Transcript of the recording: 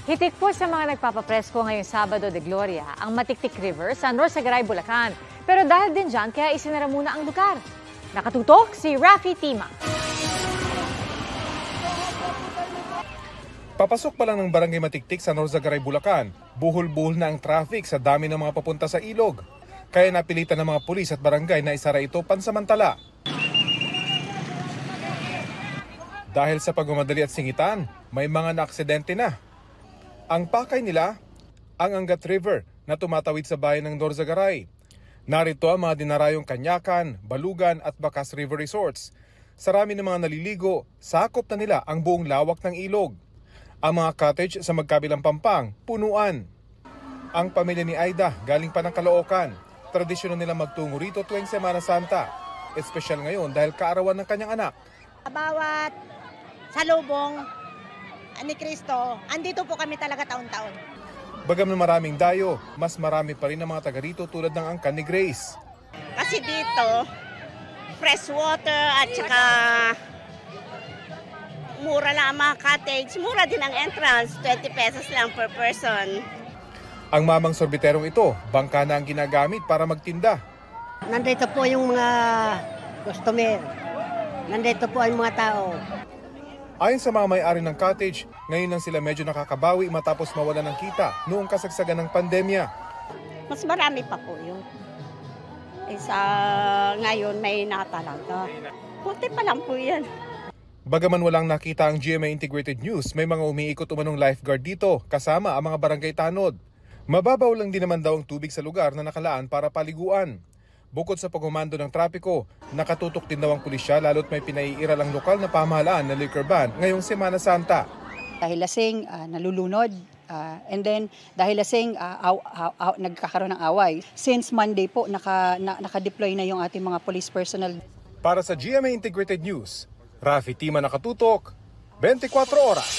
Hitik po sa mga nagpapapresko ngayong Sabado de Gloria ang Matiktik River sa Norzagaray, Bulacan. Pero dahil din dyan, kaya isinara muna ang lugar. Nakatutok si Rafi Tima. Papasok pa lang ng barangay Matiktik sa Norzagaray, Bulacan, buhol-buhol na ang traffic sa dami ng mga papunta sa ilog. Kaya napilitan ng mga pulis at barangay na isara ito pansamantala. Dahil sa pagmamadali at singitan, may mga naaksidente na. Ang pakay nila, ang Angat River na tumatawid sa bayan ng Norzagaray. Narito ang mga dinarayong Kanyakan, Balugan at Bakas River Resorts. Sa rami ng mga naliligo, sakop na nila ang buong lawak ng ilog. Ang mga cottage sa magkabilang pampang, punuan. Ang pamilya ni Aida galing pa ng Caloocan. Tradisyon na nila magtungo rito tuwing Semana Santa. Espesyal ngayon dahil kaarawan ng kanyang anak. Bawat salubong ni Cristo, andito po kami talaga taon-taon. Bagaman maraming dayo, mas marami pa rin ang mga taga rito tulad ng angkan ni Grace. Kasi dito, fresh water at saka mura lang ang mga cottage. Mura din ang entrance, 20 pesos lang per person. Ang mamang sorbiterong ito, bangka na ang ginagamit para magtinda. Nandito po yung mga customer. Nandito po ang mga tao. Ayon sa mga may-ari ng cottage, ngayon lang sila medyo nakakabawi matapos mawala ng kita noong kasagsagan ng pandemya. Mas marami pa po yun. Sa ngayon may natalaga. Puti pa lang po yan. Bagaman walang nakita ang GMA Integrated News, may mga umiikot umanong lifeguard dito kasama ang mga barangay tanod. Mababaw lang din naman daw ang tubig sa lugar na nakalaan para paliguan. Bukod sa pagkumando ng trapiko, nakatutok din daw ang pulisya lalo't may pinaiiral ang lokal na pamahalaan na liquor ban ngayong Semana Santa. Dahil lasing, nalulunod, and then dahil lasing, nagkakaroon ng away. Since Monday po, naka-deploy na yung ating mga police personnel. Para sa GMA Integrated News, Rafi Tima, nakatutok, 24 oras.